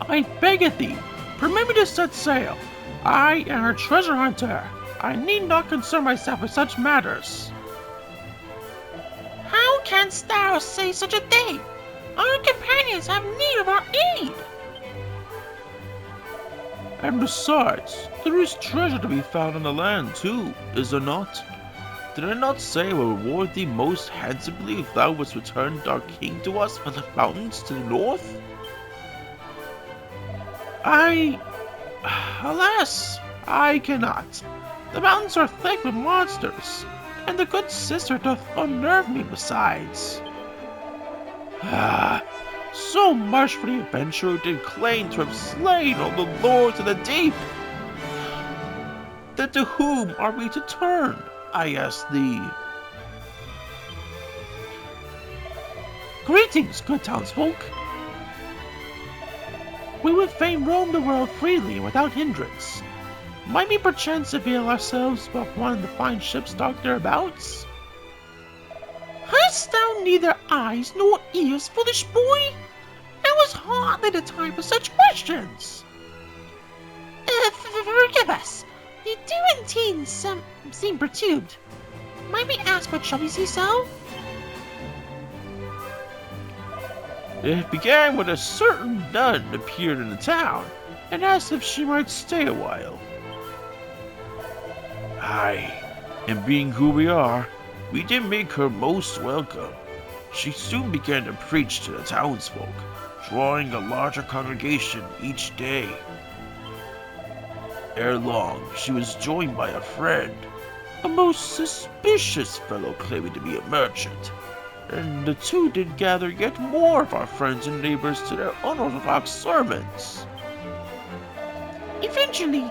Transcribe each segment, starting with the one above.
I beg of thee, permit me to set sail. I am a treasure hunter. I need not concern myself with such matters. How canst thou say such a thing? Our companions have need of our aid. And besides, there is treasure to be found on the land too, is there not? Did I not say I will reward thee most handsomely if thou wouldst return our king to us from the mountains to the north? Alas, I cannot. The mountains are thick with monsters, and the good sister doth unnerve me besides. So much for the adventurer who did claim to have slain all the lords of the deep. Then to whom are we to turn, I ask thee? Greetings, good townsfolk. We would fain roam the world freely and without hindrance. Might we perchance avail ourselves of one of the fine ships docked thereabouts? Hast thou neither eyes nor ears, foolish boy? Now is hardly the time for such questions. Forgive us. You do indeed seem perturbed. Might we ask what troubles you so? It began when a certain nun appeared in the town and asked if she might stay a while. Aye, and being who we are, we did make her most welcome. She soon began to preach to the townsfolk, drawing a larger congregation each day. Ere long, she was joined by a friend, a most suspicious fellow claiming to be a merchant, and the two did gather yet more of our friends and neighbors to their unorthodox sermons. Eventually,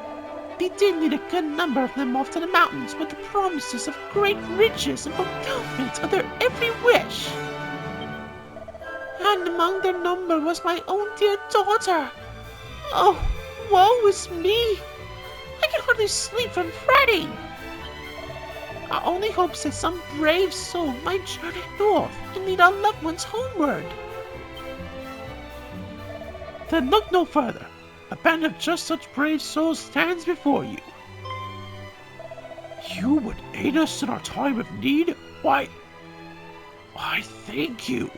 they did lead a good number of them off to the mountains with the promises of great riches and fulfillment of their every wish. And among their number was my own dear daughter. Oh, woe is me! I can hardly sleep from fretting. Our only hope is that some brave soul might journey north and lead our loved ones homeward. Then look no further. A band of just such brave souls stands before you. You would aid us in our time of need? Why, thank you.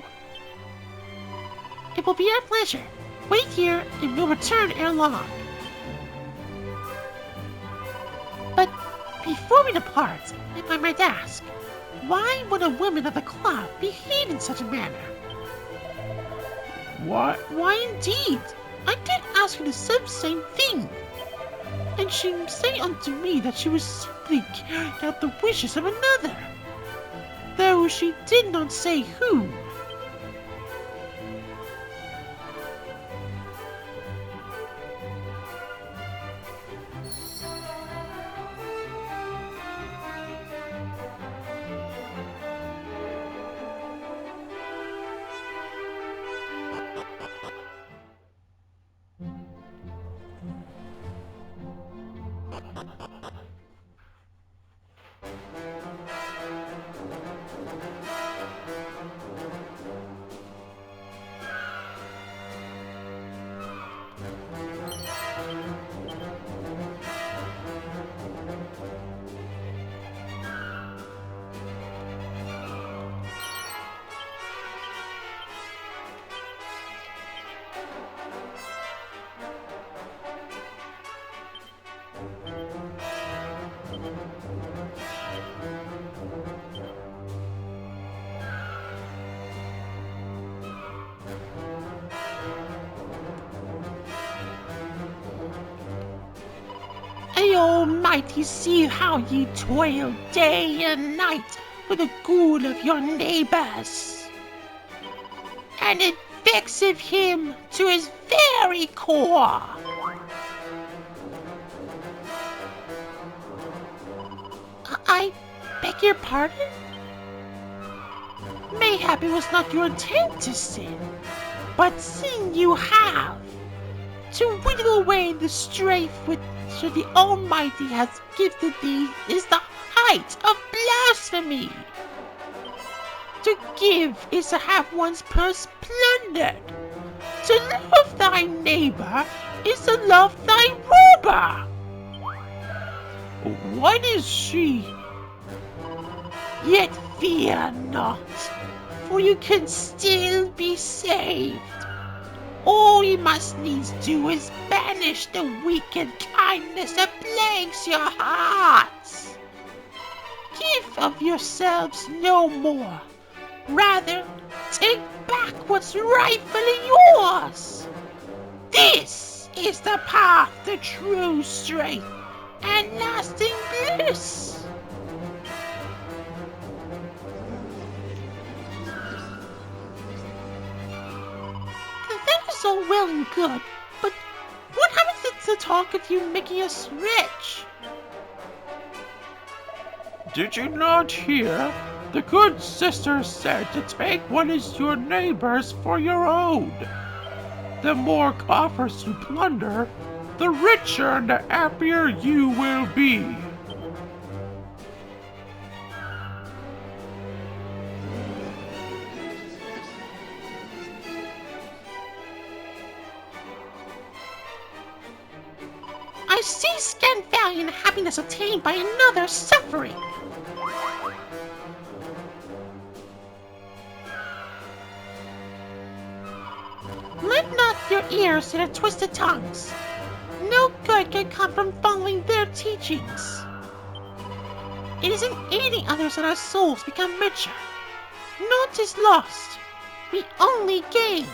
It will be our pleasure. Wait here, and we'll return ere long. But before we depart, if I might ask, why would a woman of the club behave in such a manner? What? Why indeed? I did ask her the same thing, and she said unto me that she was simply carrying out the wishes of another, though she did not say who. The Almighty see how ye toil day and night for the good of your neighbors, and it vexeth him to his very core. I beg your pardon? Mayhap it was not your intent to sin, but sin you have, to whittle away the strength which the Almighty has gifted thee is the height of blasphemy. To give is to have one's purse plundered, To love thy neighbor is to love thy robber. What is she? Yet fear not, for you can still be saved. All you must needs do is banish the wicked kindness that plagues your hearts. Give of yourselves no more. Rather, take back what's rightfully yours. This is the path to true strength and lasting bliss. That is all well and good, but what happens to the talk of you making us rich? Did you not hear? The good sister said to take what is your neighbor's for your own. The more coffers you plunder, the richer and the happier you will be. I see scant value in happiness attained by another suffering. Let not your ears hear twisted tongues. No good can come from following their teachings. It is in aiding others that our souls become richer. Naught is lost. We only gain.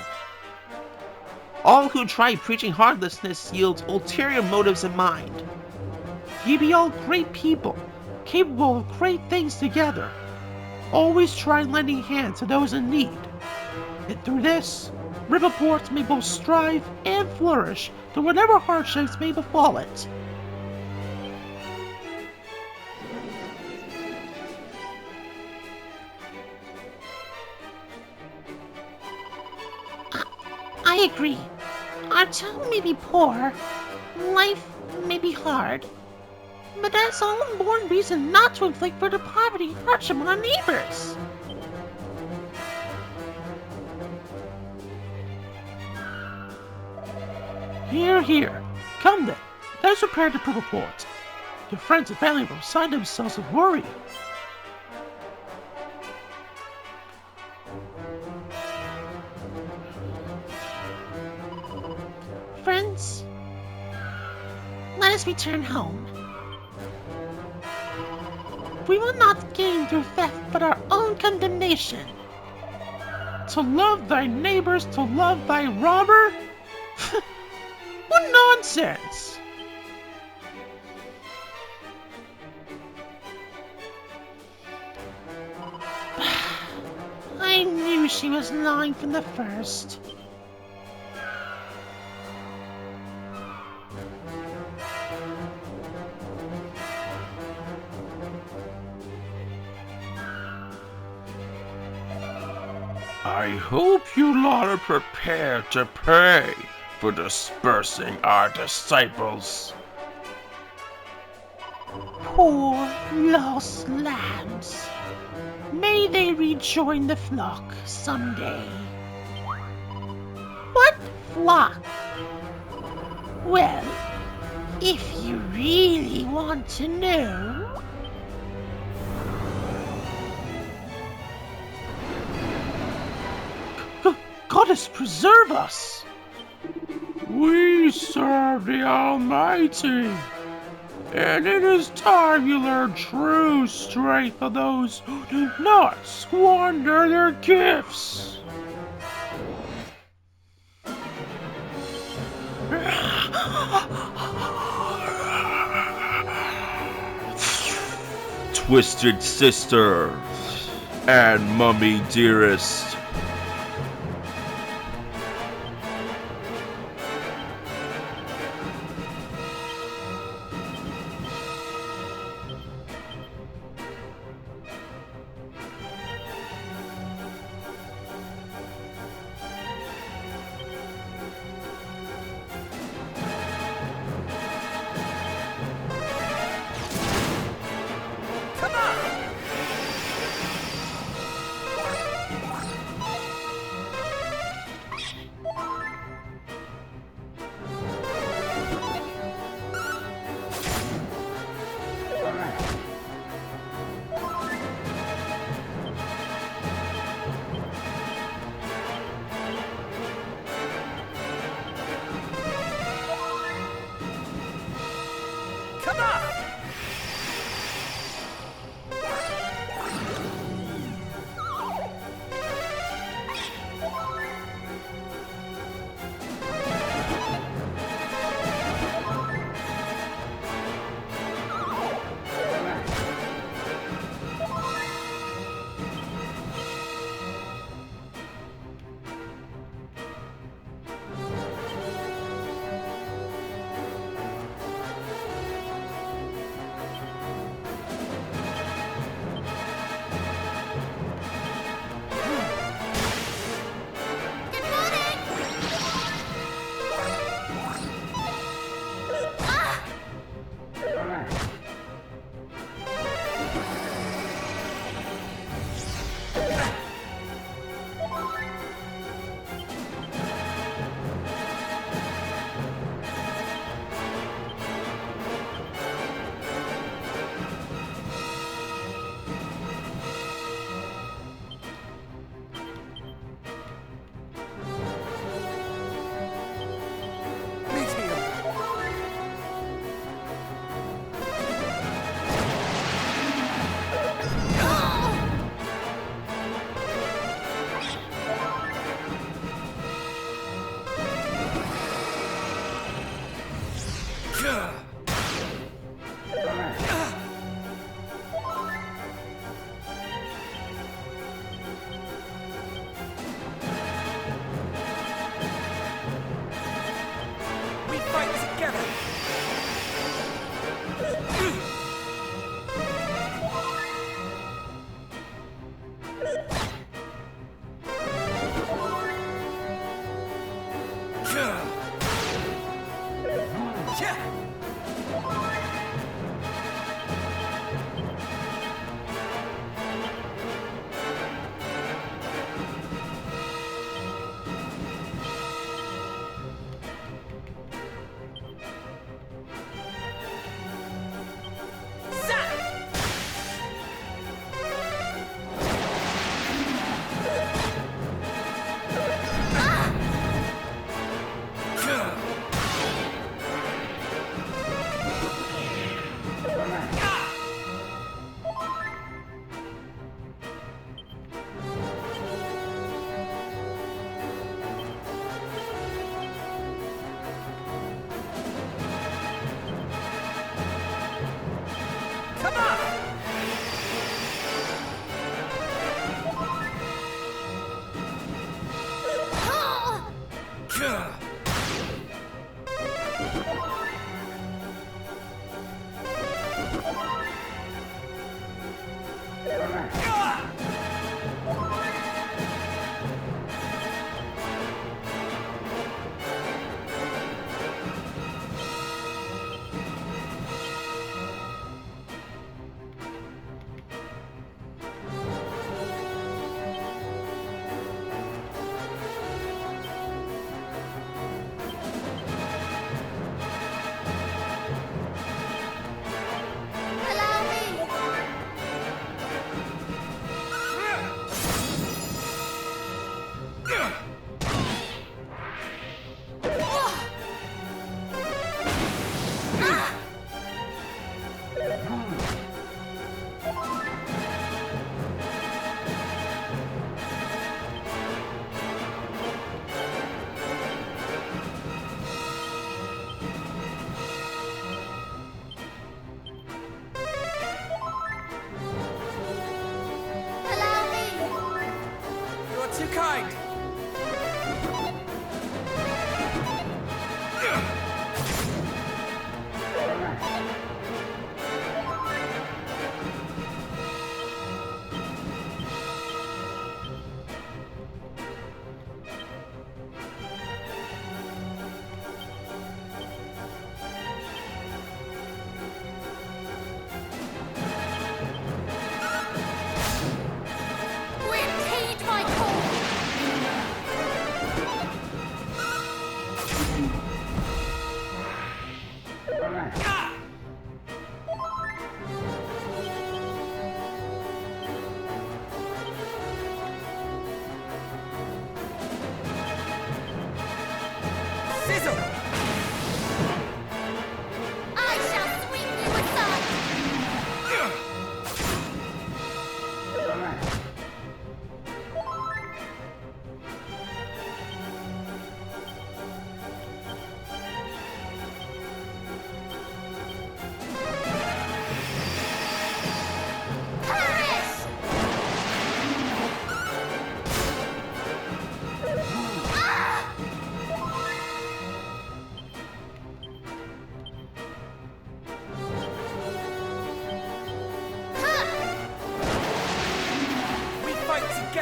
All who try preaching heartlessness yield ulterior motives in mind. Ye be all great people, capable of great things together. Always try lending hand to those in need. And through this, Riverport may both strive and flourish through whatever hardships may befall it. I agree. Our town may be poor, life may be hard, but that's all a more reason not to inflict further poverty and hardship on our neighbors. Here, here. Come then. Let's repair to Riverport. Your friends and family will sign themselves of worry. Friends, let us return home. We will not gain through theft but our own condemnation. To love thy neighbors, to love thy robber? What nonsense! I knew she was lying from the first. I hope you lot are prepared to pray for dispersing our disciples. Poor lost lambs. May they rejoin the flock someday. What flock? Well, if you really want to know... Goddess preserve us! We serve the Almighty, and it is time you learn true strength of those who do not squander their gifts. Twisted Sister and Mummy Dearest.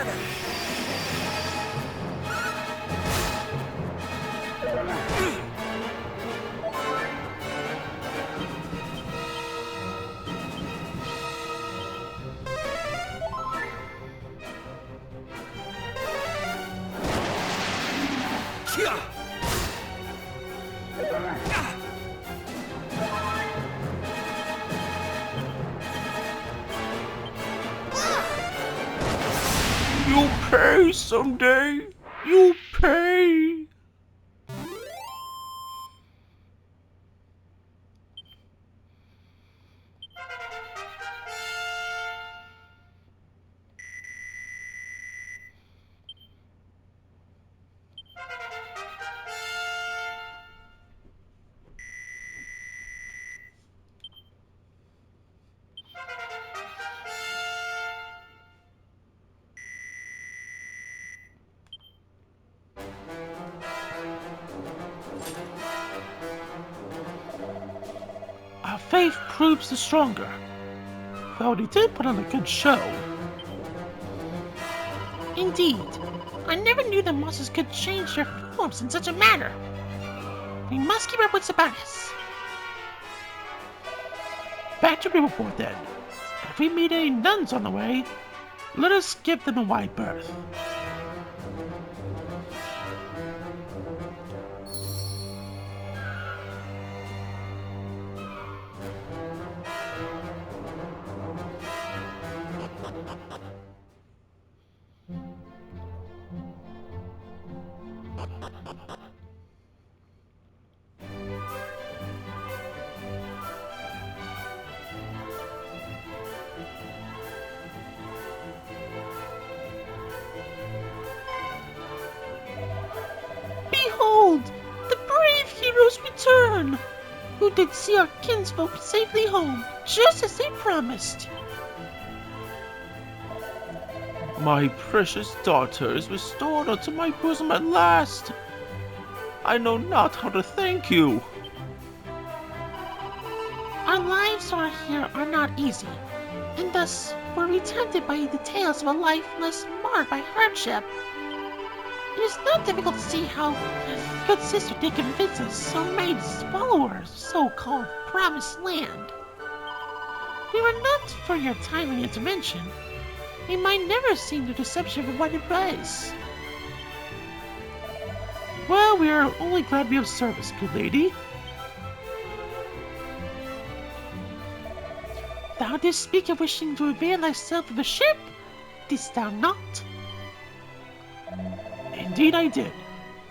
together. You'll pay someday. You'll pay. Our faith proves the stronger. Though they did put on a good show. Indeed. I never knew that monsters could change their forms in such a manner. We must keep our wits about us. Back to Riverport then. If we meet any nuns on the way, let us give them a wide berth. Behold, the brave heroes return, who did see our kinsfolk safely home, just as they promised. My precious daughter is restored unto my bosom at last. I know not how to thank you. Our lives here are not easy, and thus were we tempted by the tales of a life less marred by hardship. It is not difficult to see how good Sister did convince us so made followers of so-called Promised Land. We were not for your timely intervention. We might never have seen the deception for what it was. Well, we are only glad we have service, good lady. Thou didst speak of wishing to avail thyself of a ship, didst thou not? Indeed I did,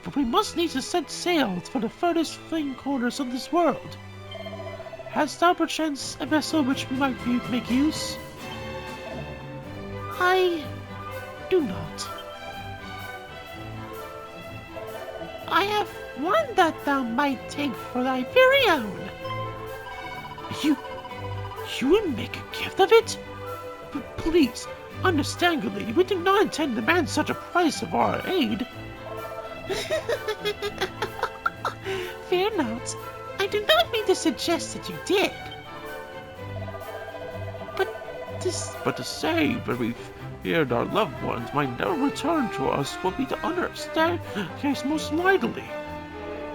for we must needs to set sail for the furthest flame corners of this world. Hast thou perchance a vessel which we might make use? I do not. I have one that thou might take for thy very own. You would make a gift of it? But please, understand, good lady, we do not intend to demand such a price of our aid. Fear not. I do not mean to suggest that you did. But to say that we've feared our loved ones might never return to us would be to understand the case most lightly.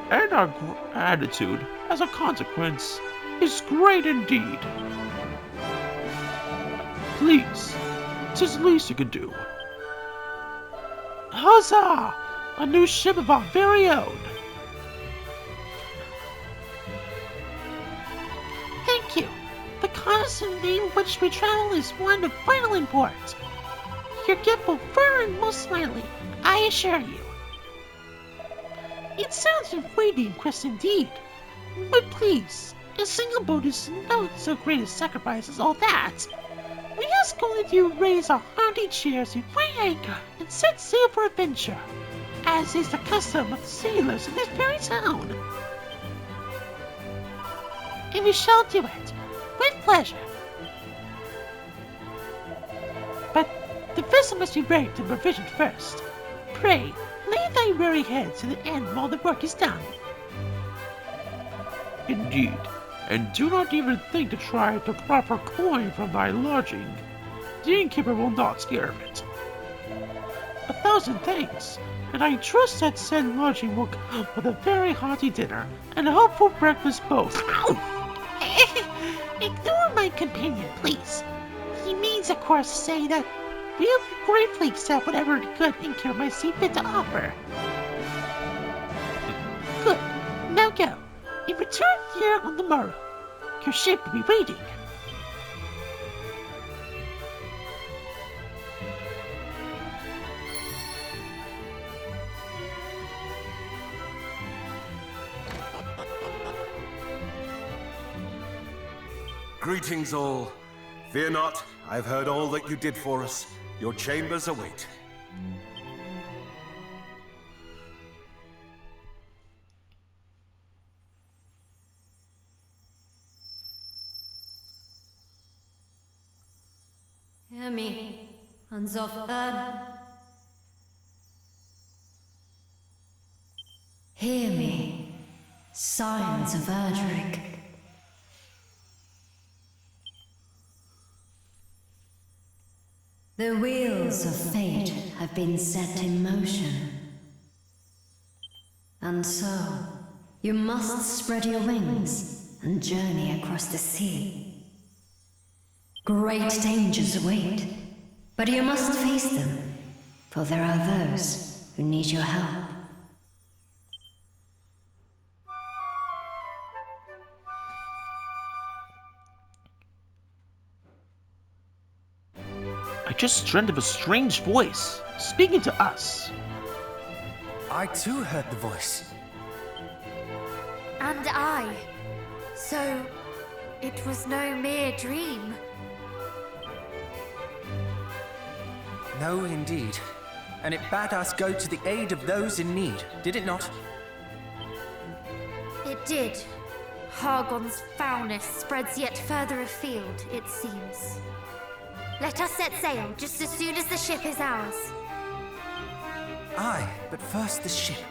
And our gratitude, as a consequence, is great indeed. Please, 'tis the least you can do. Huzzah! A new ship of our very own! Thank you. The cause in which we travel is one of vital import. Your gift will fur and most slightly, I assure you. It sounds a weighty quest indeed, but please, a single boat is no so great a sacrifice as all that. We ask only that you raise our hearty cheers, you weigh anchor, and set sail for adventure, as is the custom of the sailors in this very town. And we shall do it, with pleasure. But the vessel must be rigged and provisioned first. Pray, lay thy weary head to the end while the work is done. Indeed, and do not even think to try to proffer coin from thy lodging. The innkeeper will not scare of it. 1,000 thanks, and I trust that said lodging will come with a very hearty dinner and a hopeful breakfast both. Ignore my companion, please. He means, of course, to say that we'll gratefully accept whatever good and care might see fit to offer. Good. Now go. And return here on the morrow. Your ship will be waiting. Greetings all. Fear not, I've heard all that you did for us. Your chambers await. Hear me, Hans of Earth. Hear me, Scions of Erdrick. The wheels of fate have been set in motion. And so, you must spread your wings and journey across the sea. Great dangers await, but you must face them, for there are those who need your help. I just dreamt of a strange voice speaking to us. I too heard the voice. And I. So, it was no mere dream. No, indeed. And it bade us go to the aid of those in need, did it not? It did. Hargon's foulness spreads yet further afield, it seems. Let us set sail just as soon as the ship is ours. Aye, but first the ship.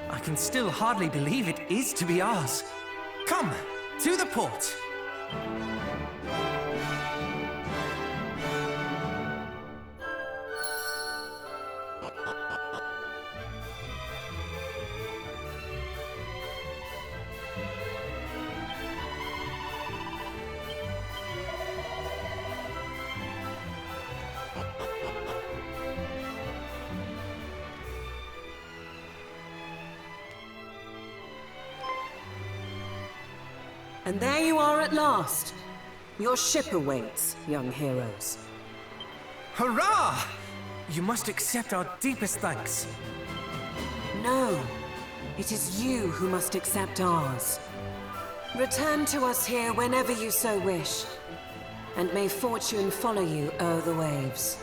I can still hardly believe it is to be ours. Come, to the port! And there you are at last. Your ship awaits, young heroes. Hurrah! You must accept our deepest thanks. No, it is you who must accept ours. Return to us here whenever you so wish, and may fortune follow you o'er the waves.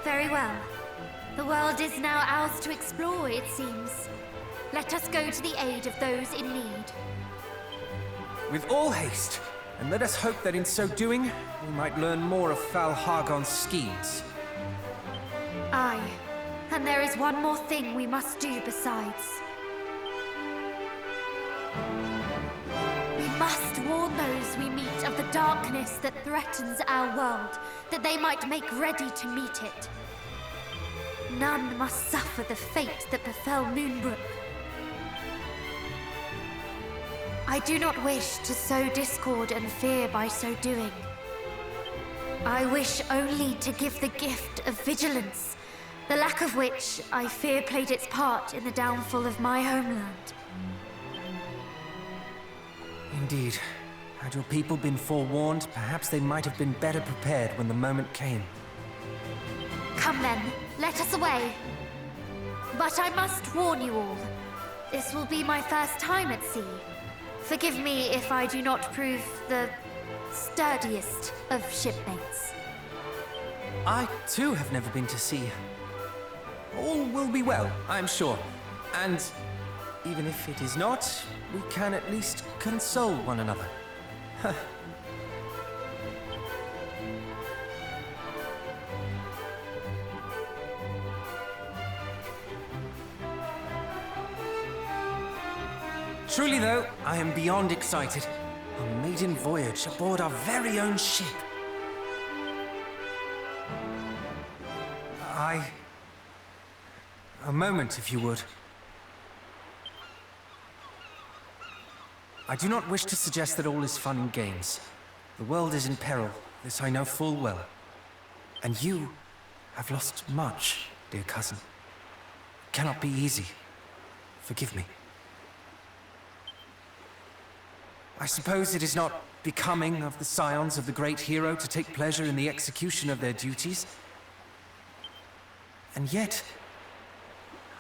Very well. The world is now ours to explore, it seems. Let us go to the aid of those in need. With all haste, and let us hope that in so doing, we might learn more of Fal Hargon's schemes. Aye. And there is one more thing we must do besides. We must warn those we meet of the darkness that threatens our world, that they might make ready to meet it. None must suffer the fate that befell Moonbrook. I do not wish to sow discord and fear by so doing. I wish only to give the gift of vigilance, the lack of which I fear played its part in the downfall of my homeland. Indeed. Had your people been forewarned, perhaps they might have been better prepared when the moment came. Come then, let us away. But I must warn you all. This will be my first time at sea. Forgive me if I do not prove the sturdiest of shipmates. I too have never been to sea. All will be well, I am sure. And even if it is not, we can at least console one another. Truly, though, I am beyond excited. A maiden voyage aboard our very own ship. A moment, if you would. I do not wish to suggest that all is fun and games. The world is in peril, this I know full well. And you have lost much, dear cousin. It cannot be easy. Forgive me. I suppose it is not becoming of the scions of the great hero to take pleasure in the execution of their duties. And yet,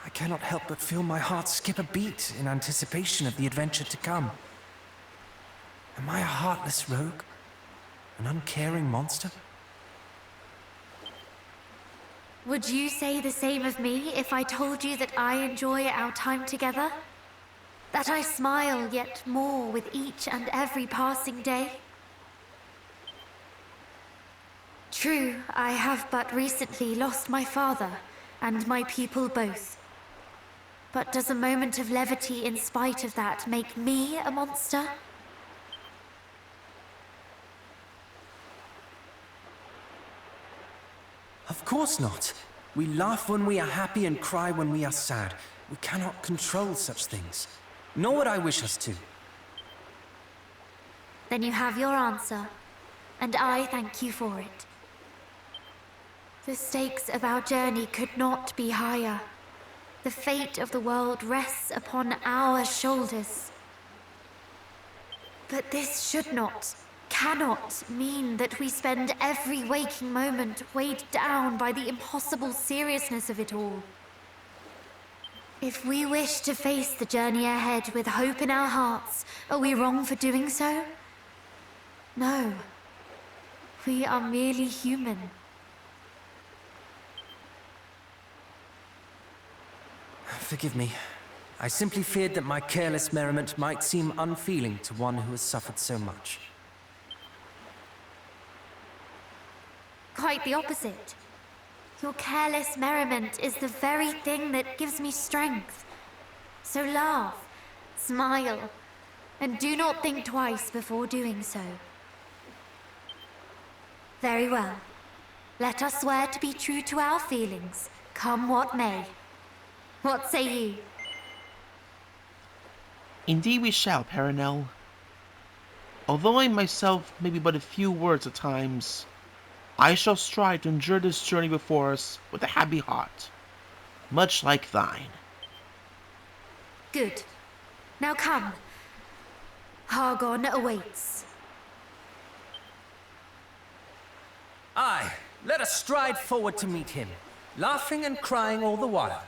I cannot help but feel my heart skip a beat in anticipation of the adventure to come. Am I a heartless rogue? An uncaring monster? Would you say the same of me if I told you that I enjoy our time together? That I smile yet more with each and every passing day? True, I have but recently lost my father and my people both. But does a moment of levity in spite of that make me a monster? Of course not. We laugh when we are happy and cry when we are sad. We cannot control such things. Nor would I wish us to. Then you have your answer, and I thank you for it. The stakes of our journey could not be higher. The fate of the world rests upon our shoulders. But this should not, cannot mean that we spend every waking moment weighed down by the impossible seriousness of it all. If we wish to face the journey ahead with hope in our hearts, are we wrong for doing so? No. We are merely human. Forgive me. I simply feared that my careless merriment might seem unfeeling to one who has suffered so much. Quite the opposite. Your careless merriment is the very thing that gives me strength. So laugh, smile, and do not think twice before doing so. Very well. Let us swear to be true to our feelings, come what may. What say you? Indeed we shall, Perenelle. Although I myself may be but a few words at times, I shall strive to endure this journey before us with a happy heart, much like thine. Good. Now come. Hargon awaits. Aye, let us stride forward to meet him, laughing and crying all the while.